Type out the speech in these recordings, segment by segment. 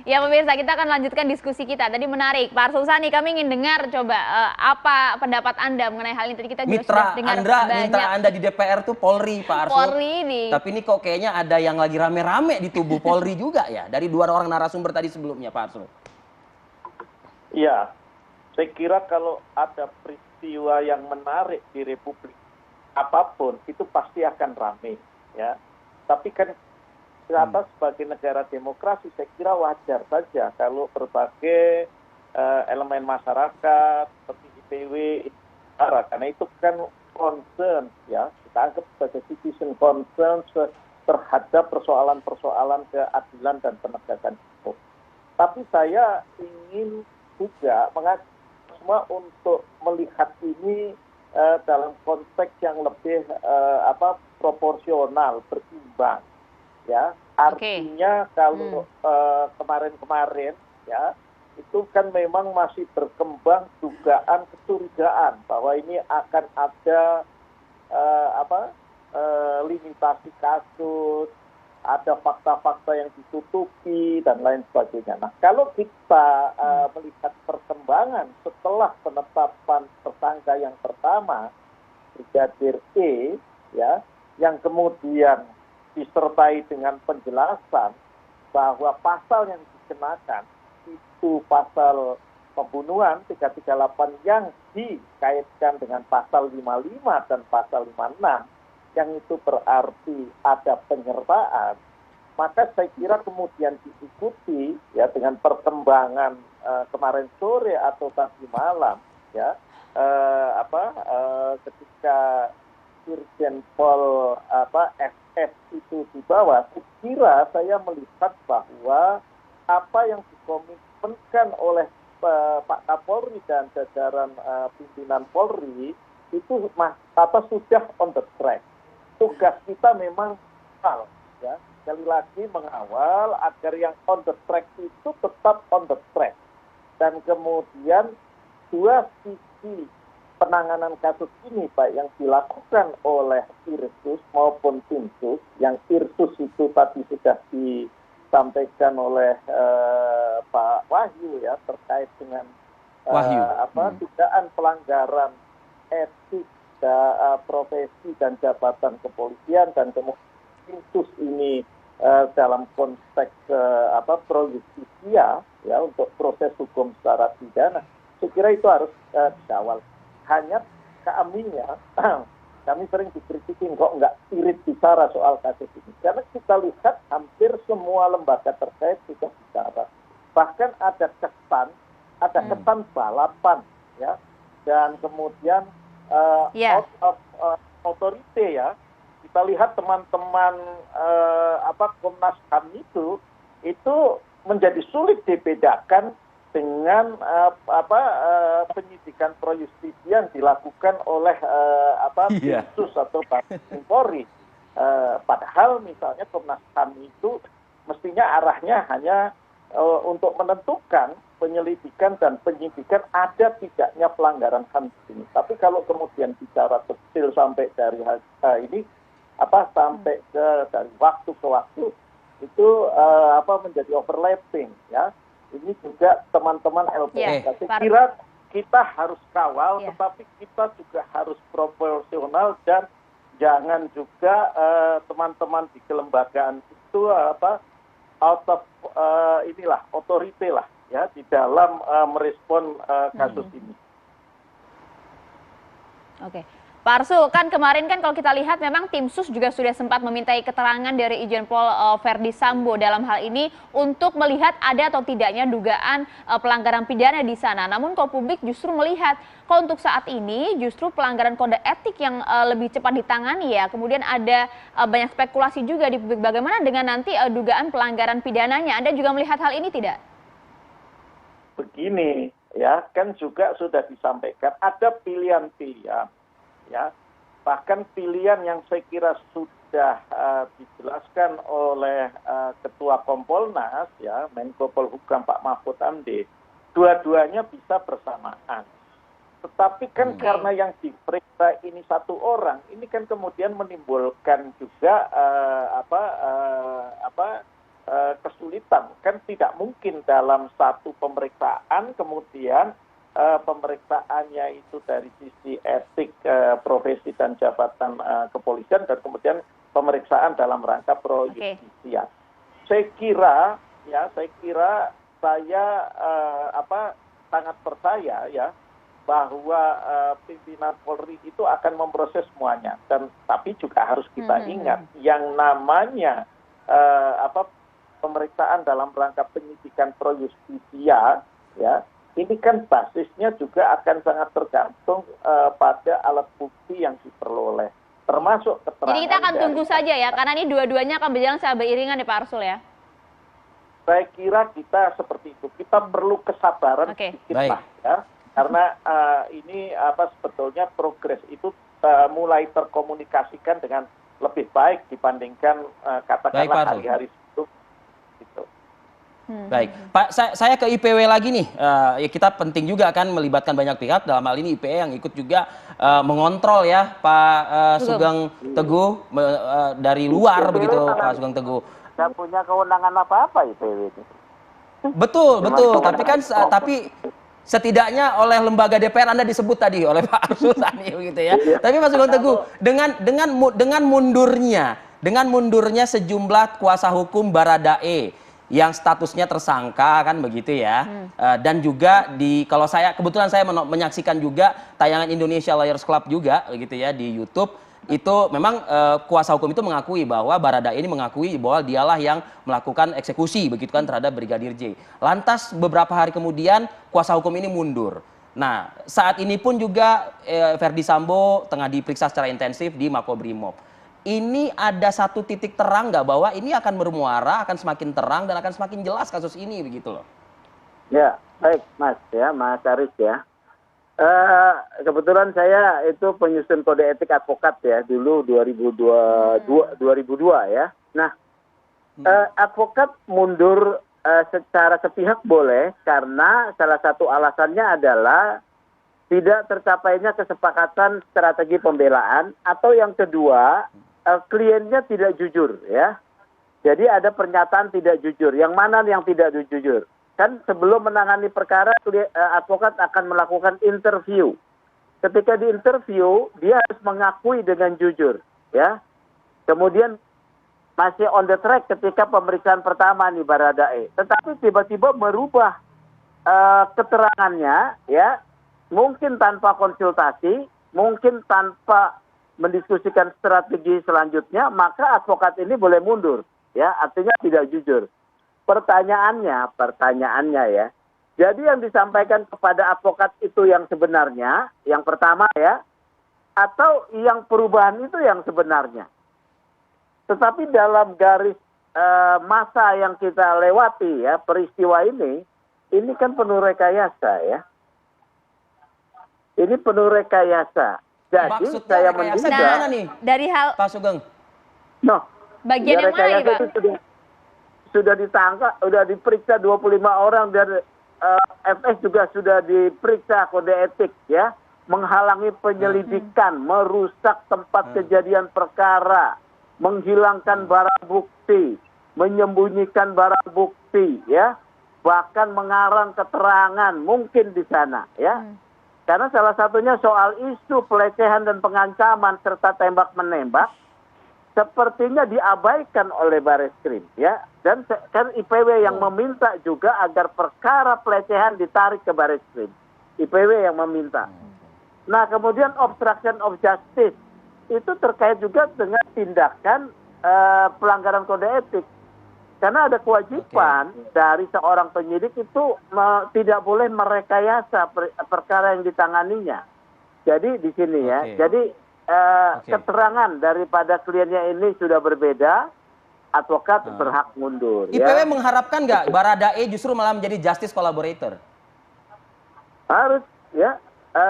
Ya pemirsa, kita akan lanjutkan diskusi kita. Tadi menarik, Pak Arsul Sani, kami ingin dengar coba apa pendapat Anda mengenai hal ini. Tadi kita juga sudah dengar Mitra banyak Anda di DPR tuh Polri, Pak Arsul. Polri di. Tapi ini kok kayaknya ada yang lagi rame-rame di tubuh Polri juga ya, dari dua orang narasumber tadi sebelumnya, Pak Arsul. Iya, saya kira kalau ada peristiwa yang menarik di Republik apapun, itu pasti akan rame, ya. Tapi kan sebagai negara demokrasi, saya kira wajar saja kalau berbagai elemen masyarakat seperti IPW, karena itu kan concern, ya, kita anggap sebagai citizen concern terhadap persoalan-persoalan keadilan dan penegakan hukum. Tapi saya ingin juga mengajak semua untuk melihat ini dalam konteks yang lebih proporsional, berimbang, ya. Artinya kalau kemarin-kemarin, ya, itu kan memang masih berkembang dugaan kecurigaan bahwa ini akan ada limitasi kasus, ada fakta-fakta yang ditutupi dan lain sebagainya. Nah, kalau kita melihat perkembangan setelah penetapan tersangka yang pertama, Brigadir E, ya, yang kemudian disertai dengan penjelasan bahwa pasal yang dikenakan itu pasal pembunuhan 338 yang dikaitkan dengan pasal 55 dan pasal 56, yang itu berarti ada penyertaan, maka saya kira kemudian diikuti, ya, dengan perkembangan kemarin sore atau tadi malam, ya, ketika Irjen Pol FS itu dibawa, saya kira saya melihat bahwa apa yang dikomitmenkan oleh Pak Kapolri dan jajaran pimpinan Polri itu sudah on the track. Tugas kita memang ya, sekali lagi mengawal agar yang on the track itu tetap on the track, dan kemudian dua sisi penanganan kasus ini, baik yang dilakukan oleh Irsus maupun Timsus, yang Irsus itu tadi sudah disampaikan oleh Pak Wahyu, ya, terkait dengan dugaan pelanggaran etik profesi dan jabatan kepolisian, dan kemudian Timsus ini dalam konteks pro justisia, ya, untuk proses hukum secara pidana. Saya kira itu harus dikawal. Hanya kaminya, kami sering dikritikin kok nggak irit bicara soal kasus ini. Karena kita lihat hampir semua lembaga terkait sudah bicara. Bahkan ada kesan balapan, ya, dan kemudian out of authority, ya. Kita lihat teman-teman Komnas HAM itu menjadi sulit dibedakan dengan penyidikan pro justisia yang dilakukan oleh Densus atau Baris Polri. Padahal misalnya Komnas HAM itu mestinya arahnya hanya untuk menentukan penyelidikan dan penyidikan ada tidaknya pelanggaran HAM ini. Tapi kalau kemudian bicara detail sampai dari ini sampai dari waktu ke waktu itu menjadi overlapping, ya. Ini juga teman-teman LPS. Saya kira kita harus kawal, tetapi kita juga harus proporsional, dan jangan juga teman-teman di kelembagaan itu out of authority lah, ya, di dalam merespon kasus ini. Oke. Pak Arsul, kan kemarin kan kalau kita lihat memang tim sus juga sudah sempat memintai keterangan dari Irjen Pol Verdi Sambo dalam hal ini untuk melihat ada atau tidaknya dugaan pelanggaran pidana di sana. Namun kalau publik justru melihat kalau untuk saat ini justru pelanggaran kode etik yang lebih cepat ditangani, ya. Kemudian ada banyak spekulasi juga di publik bagaimana dengan nanti dugaan pelanggaran pidananya. Anda juga melihat hal ini tidak? Begini, ya, kan juga sudah disampaikan ada pilihan-pilihan, ya, bahkan pilihan yang saya kira sudah dijelaskan oleh Ketua Kompolnas, ya, Menko Polhukam Pak Mahfud MD, dua-duanya bisa bersamaan. Tetapi kan karena yang diperiksa ini satu orang, ini kan kemudian menimbulkan juga kesulitan kesulitan. Kan tidak mungkin dalam satu pemeriksaan kemudian pemeriksaannya itu dari sisi etik profesi dan jabatan kepolisian dan kemudian pemeriksaan dalam rangka pro justisia. Saya kira saya sangat percaya ya bahwa pimpinan Polri itu akan memproses semuanya. Tapi juga harus kita ingat yang namanya pemeriksaan dalam rangka penyidikan pro justisia ya. Ini kan basisnya juga akan sangat tergantung pada alat bukti yang diperoleh, termasuk keterangan. Jadi kita akan tunggu saja ya, karena ini dua-duanya akan berjalan secara beriringan ya Pak Arsul ya. Saya kira kita seperti itu. Kita perlu kesabaran sedikit lah ya, karena ini sebetulnya progres itu mulai terkomunikasikan dengan lebih baik dibandingkan katakanlah hari-hari sebelum itu. Baik, Pak, saya ke IPW lagi nih. Ya kita penting juga kan melibatkan banyak pihak. Dalam hal ini IPW yang ikut juga mengontrol ya, Pak Sugeng Teguh dari luar begitu, Pak Sugeng Teguh. Tidak punya kewenangan apa-apa IPW itu. Betul. Tapi kan setidaknya oleh lembaga DPR Anda disebut tadi oleh Pak Arsul tadi begitu ya. Tapi Pak Sugeng Teguh dengan mundurnya sejumlah kuasa hukum Baradae yang statusnya tersangka kan begitu ya, dan juga kalau kebetulan saya menyaksikan juga tayangan Indonesia Lawyers Club juga begitu ya di YouTube, itu memang kuasa hukum itu mengakui bahwa Baradae ini mengakui bahwa dialah yang melakukan eksekusi begitu kan terhadap Brigadir J. Lantas beberapa hari kemudian kuasa hukum ini mundur. Nah saat ini pun juga Verdi Sambo tengah diperiksa secara intensif di Makobrimob. Ini ada satu titik terang nggak bahwa ini akan bermuara, akan semakin terang dan akan semakin jelas kasus ini begitu loh? Ya, baik Mas Aris ya. Kebetulan saya itu penyusun kode etik advokat ya dulu 2002 ya. Nah, advokat mundur secara sepihak boleh karena salah satu alasannya adalah tidak tercapainya kesepakatan strategi pembelaan atau yang kedua kliennya tidak jujur ya. Jadi ada pernyataan tidak jujur. Yang mana yang tidak jujur? Kan sebelum menangani perkara advokat akan melakukan interview. Ketika di interview dia harus mengakui dengan jujur ya. Kemudian masih on the track ketika pemeriksaan pertama nih Baradae. Tetapi tiba-tiba merubah keterangannya ya. Mungkin tanpa konsultasi, mungkin tanpa mendiskusikan strategi selanjutnya, maka advokat ini boleh mundur, ya, artinya tidak jujur. Pertanyaannya ya, jadi yang disampaikan kepada advokat itu yang sebenarnya, yang pertama ya, atau yang perubahan itu yang sebenarnya. Tetapi dalam garis masa yang kita lewati ya, peristiwa ini kan penuh rekayasa ya. Ini penuh rekayasa. Jadi maksudnya saya menduga dari hal Pak Sugeng. Bagian yang mana nih Pak? Sudah ditangkap, sudah diperiksa 25 orang dan FS juga sudah diperiksa kode etik ya, menghalangi penyelidikan, merusak tempat kejadian perkara, menghilangkan barang bukti, menyembunyikan barang bukti ya, bahkan mengarang keterangan mungkin di sana ya. Karena salah satunya soal isu pelecehan dan pengancaman serta tembak-menembak sepertinya diabaikan oleh Bareskrim ya. Dan kan IPW yang meminta juga agar perkara pelecehan ditarik ke Bareskrim. IPW yang meminta. Nah, kemudian obstruction of justice itu terkait juga dengan tindakan pelanggaran kode etik. Karena ada kewajiban dari seorang penyidik itu tidak boleh merekayasa perkara yang ditanganinya. Jadi di sini ya. Jadi keterangan daripada kliennya ini sudah berbeda, advokat berhak mundur. IPW mengharapkan nggak Baradae justru malah menjadi justice collaborator? Harus ya.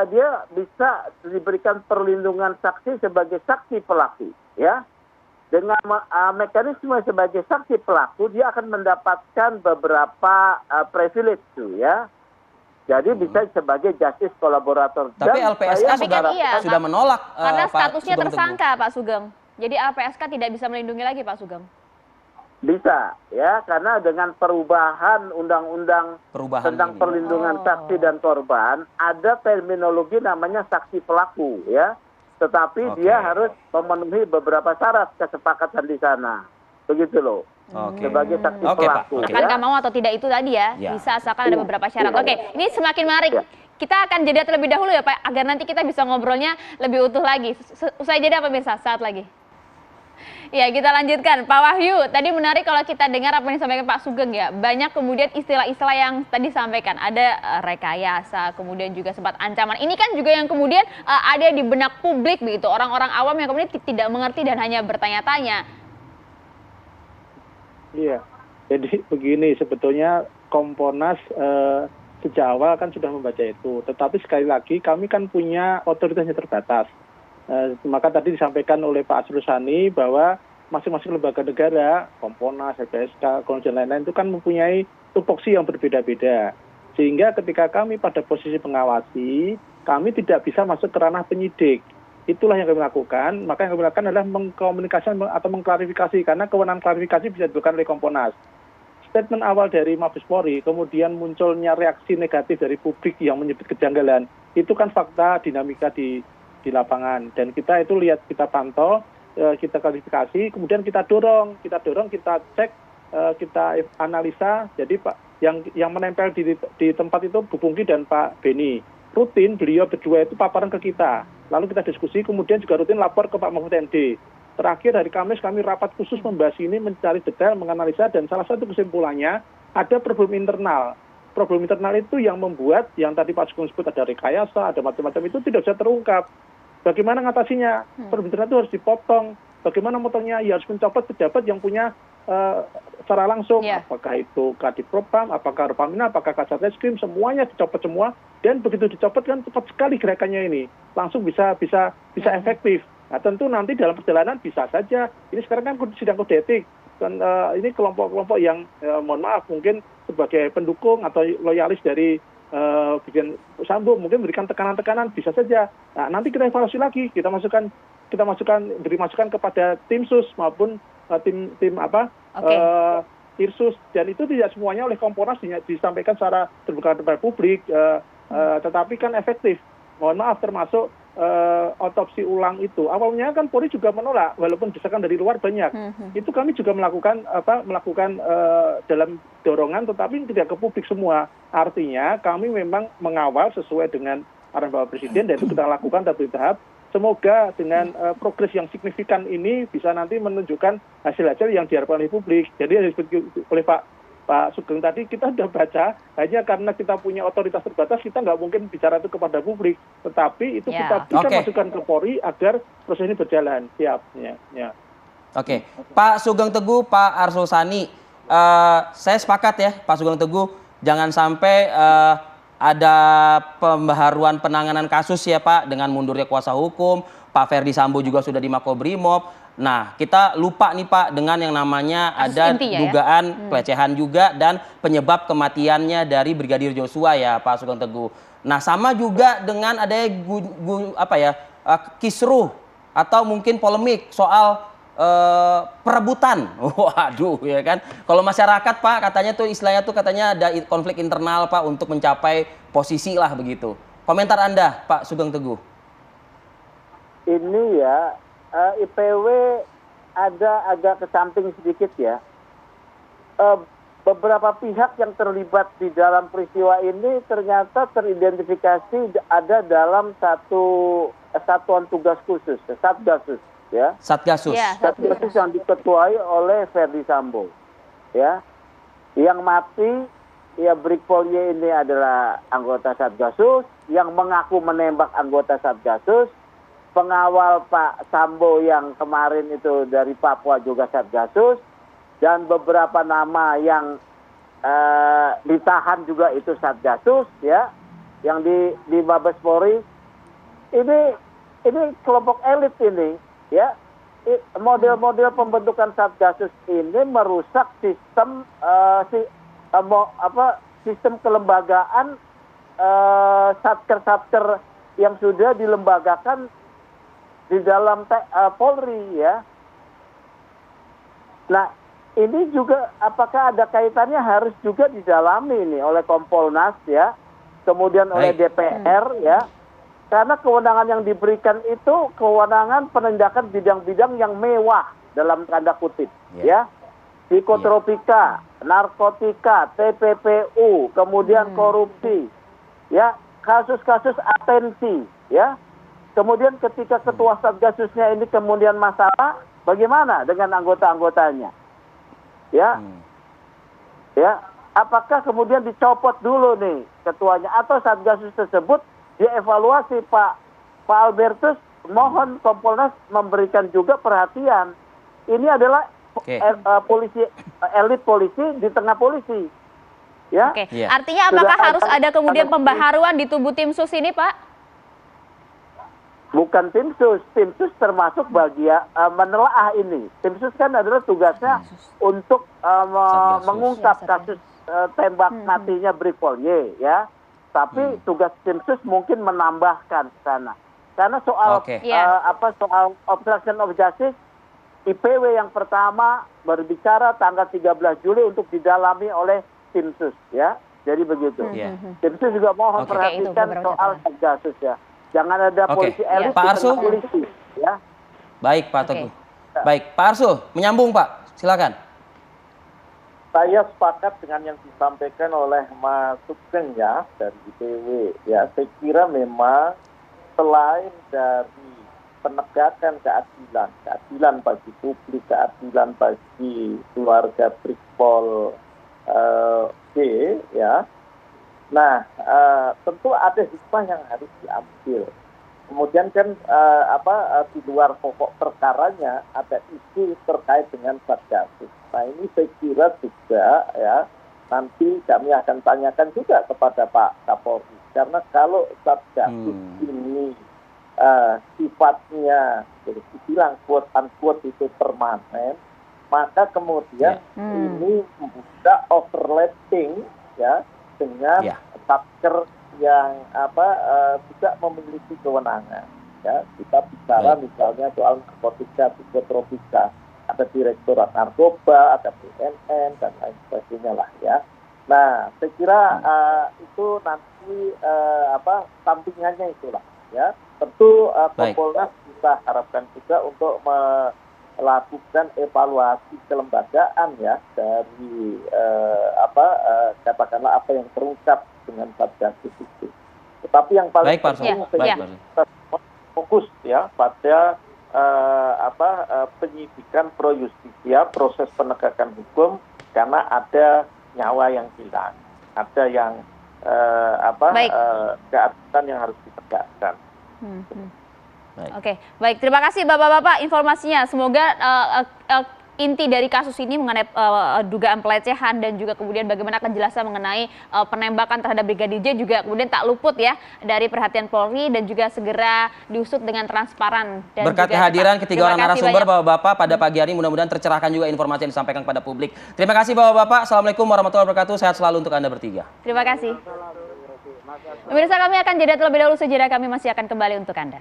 Dia bisa diberikan perlindungan saksi sebagai saksi pelaku ya. Dengan mekanisme sebagai saksi pelaku, dia akan mendapatkan beberapa privilege tuh ya. Jadi bisa sebagai justice kolaborator. Tapi LPSK sudah menolak. Karena statusnya tersangka Pak Sugeng. Jadi LPSK tidak bisa melindungi lagi Pak Sugeng. Bisa, ya, karena dengan perubahan undang-undang tentang ini. perlindungan saksi dan korban, ada terminologi namanya saksi pelaku, ya. Tetapi dia harus memenuhi beberapa syarat kesepakatan di sana. Begitu loh. Sebagai saksi pelaku. Akan mau atau tidak itu tadi ya, bisa asalkan ada beberapa syarat. Oke, ini semakin menarik. Kita akan jeda terlebih dahulu ya Pak, agar nanti kita bisa ngobrolnya lebih utuh lagi. Usai jeda pemirsa, saat lagi. Ya, kita lanjutkan. Pak Wahyu, tadi menarik kalau kita dengar apa yang disampaikan Pak Sugeng ya. Banyak kemudian istilah-istilah yang tadi disampaikan. Ada rekayasa, kemudian juga sempat ancaman. Ini kan juga yang kemudian ada di benak publik begitu. Orang-orang awam yang kemudian tidak mengerti dan hanya bertanya-tanya. Iya, jadi begini sebetulnya Kompolnas sejak awal kan sudah membaca itu. Tetapi sekali lagi kami kan punya otoritasnya terbatas. Maka tadi disampaikan oleh Pak Arsul Sani bahwa masing-masing lembaga negara, Kompolnas, LPSK, dan lain-lain itu kan mempunyai tupoksi yang berbeda-beda. Sehingga ketika kami pada posisi pengawasi, kami tidak bisa masuk ke ranah penyidik. Itulah yang kami lakukan. Maka yang kami lakukan adalah mengkomunikasikan atau mengklarifikasi, karena kewenangan klarifikasi bisa dilakukan oleh Kompolnas. Statement awal dari Mabes Polri, kemudian munculnya reaksi negatif dari publik yang menyebut kejanggalan, itu kan fakta dinamika di lapangan, dan kita itu lihat, kita pantau, kita klarifikasi, kemudian kita dorong, kita cek, kita analisa. Jadi Pak yang menempel di tempat itu Bu Pungki dan Pak Beni, rutin beliau berdua itu paparan ke kita, lalu kita diskusi, kemudian juga rutin lapor ke Pak Mahfud MD. Terakhir hari Kamis kami rapat khusus membahas ini, mencari detail, menganalisa, dan salah satu kesimpulannya ada problem internal. Problem internal itu yang membuat, yang tadi Pak Sugeng sebut ada rekayasa, ada macam-macam, itu tidak bisa terungkap. Bagaimana ngatasinya? Problem internal itu harus dipotong. Bagaimana motongnya? Ya harus mencopot pejabat yang punya secara langsung. Apakah itu Kadipropam, apakah Pertamina, apakah Kasat Reskrim, semuanya dicopot semua. Dan begitu dicopot kan cepat sekali gerakannya ini. Langsung bisa efektif. Nah tentu nanti dalam perjalanan bisa saja. Ini sekarang kan sidang kode etik. Dan ini kelompok-kelompok yang mohon maaf mungkin sebagai pendukung atau loyalis dari Brigjen Sambo mungkin memberikan tekanan-tekanan, bisa saja. Nah, nanti kita evaluasi lagi, beri masukan kepada tim sus maupun tim Irsus, dan itu tidak semuanya oleh Kompolnas disampaikan secara terbuka kepada publik, tetapi kan efektif. Mohon maaf, termasuk otopsi ulang itu. Awalnya kan Polri juga menolak, walaupun desakan dari luar banyak. Itu kami juga melakukan dalam dorongan, tetapi tidak ke publik semua. Artinya kami memang mengawal sesuai dengan arahan Bapak Presiden, dan itu kita lakukan tahap. Semoga dengan progres yang signifikan ini bisa nanti menunjukkan hasil-hasil yang diharapkan oleh publik. Jadi yang disebut oleh Pak Sugeng tadi, kita sudah baca, hanya karena kita punya otoritas terbatas, kita nggak mungkin bicara itu kepada publik. Tetapi itu kita bisa masukkan ke Polri agar proses ini berjalan. Siap. Ya. Oke. Pak Sugeng Teguh, Pak Arsul Sani, saya sepakat ya Pak Sugeng Teguh, jangan sampai ada pembaharuan penanganan kasus ya Pak, dengan mundurnya kuasa hukum, Pak Ferdi Sambo juga sudah di Makobrimob. Nah, kita lupa nih Pak dengan yang namanya ada dugaan pelecehan juga dan penyebab kematiannya dari Brigadir Joshua ya Pak Sugeng Teguh. Nah, sama juga dengan adanya kisruh atau mungkin polemik soal perebutan. Waduh ya kan. Kalau masyarakat Pak katanya tuh istilahnya tuh katanya ada konflik internal Pak untuk mencapai posisi lah begitu. Komentar Anda Pak Sugeng Teguh. Ini ya IPW ada agak kesamping sedikit ya. Beberapa pihak yang terlibat di dalam peristiwa ini ternyata teridentifikasi ada dalam satu satuan tugas khusus, Satgasus. Ya. Satgasus. Satgasus yang diketuai oleh Ferdi Sambo. Ya. Yang mati ya Brigpol Y ini adalah anggota Satgasus, yang mengaku menembak anggota Satgasus, pengawal Pak Sambo yang kemarin itu dari Papua juga Satgasus, dan beberapa nama yang ditahan juga itu Satgasus ya, yang di Mabes Polri. Ini kelompok elit ini. Ya, model-model pembentukan Satgasus ini merusak sistem sistem kelembagaan satker-satker yang sudah dilembagakan di dalam Polri ya. Nah, ini juga apakah ada kaitannya harus juga didalami ini oleh Kompolnas ya, kemudian oleh Baik. DPR ya, karena kewenangan yang diberikan itu kewenangan penindakan bidang-bidang yang mewah dalam tanda kutip ya, psikotropika, narkotika, TPPU, kemudian korupsi, ya kasus-kasus atensi ya, kemudian ketika ketua Satgasusnya ini kemudian masalah, bagaimana dengan anggota-anggotanya? Ya, ya, apakah kemudian dicopot dulu nih ketuanya atau Satgasus tersebut dievaluasi Pak Albertus, mohon Kompolnas memberikan juga perhatian. Ini adalah polisi, elit polisi di tengah polisi, ya. Oke, artinya apakah Sudah harus ada kemudian pembaharuan di tubuh tim sus ini, Pak? Bukan tim sus termasuk bagian menelaah ini. Tim sus kan adalah tugasnya untuk mengungkap kasus tembak matinya Brigjen Y ya. Tapi tugas tim sus mungkin menambahkan ke sana. Karena soal soal obstruction of justice, IPW yang pertama berbicara tanggal 13 Juli untuk didalami oleh tim sus ya. Jadi begitu. Tim sus juga mohon perhatikan soal Satgasus ya. Jangan ada polisi elit Pak Arsul. polisi, ya. Baik, Pak Teguh. Baik, Pak Arsul, menyambung Pak, silakan. Saya sepakat dengan yang disampaikan oleh Mas Sugeng ya dari IPW. Ya, saya kira memang selain dari penegakan keadilan bagi publik, keadilan bagi keluarga Brigpol G, ya. Nah, tentu ada hikmah yang harus diambil. Kemudian kan di luar pokok perkaranya ada isu terkait dengan Satgasus. Nah, ini saya kira juga ya nanti kami akan tanyakan juga kepada Pak Kapolri. Karena kalau Satgasus ini sifatnya jadi dibilang quote unquote itu permanen, maka kemudian ini membuka overlapping ya dengan satker yang tidak memiliki kewenangan. Ya, kita bicara misalnya soal narkotika, psikotropika, ada Direktorat Narkoba, ada BNN dan lain sebagainya lah ya. Nah, saya kira itu nanti sampingannya itulah ya. Tentu Kompolnas kita harapkan juga untuk melakukan evaluasi kelembagaan ya dari katakanlah apa yang terungkap dengan Satgasus itu. Tetapi yang paling penting kita fokus ya pada penyidikan pro justisia, proses penegakan hukum, karena ada nyawa yang hilang, ada yang keadilan yang harus ditegakkan. Oke, baik. Terima kasih Bapak-Bapak informasinya. Semoga inti dari kasus ini mengenai dugaan pelecehan dan juga kemudian bagaimana kejelasan mengenai penembakan terhadap Brigadir J juga kemudian tak luput ya dari perhatian Polri dan juga segera diusut dengan transparan. Dan berkat kehadiran ketiga orang narasumber Bapak-Bapak pada pagi hari, mudah-mudahan tercerahkan juga informasi yang disampaikan kepada publik. Terima kasih Bapak-Bapak. Assalamualaikum warahmatullahi wabarakatuh. Sehat selalu untuk Anda bertiga. Terima kasih. Pemirsa, kami akan jeda terlebih dahulu, sejenak kami masih akan kembali untuk Anda.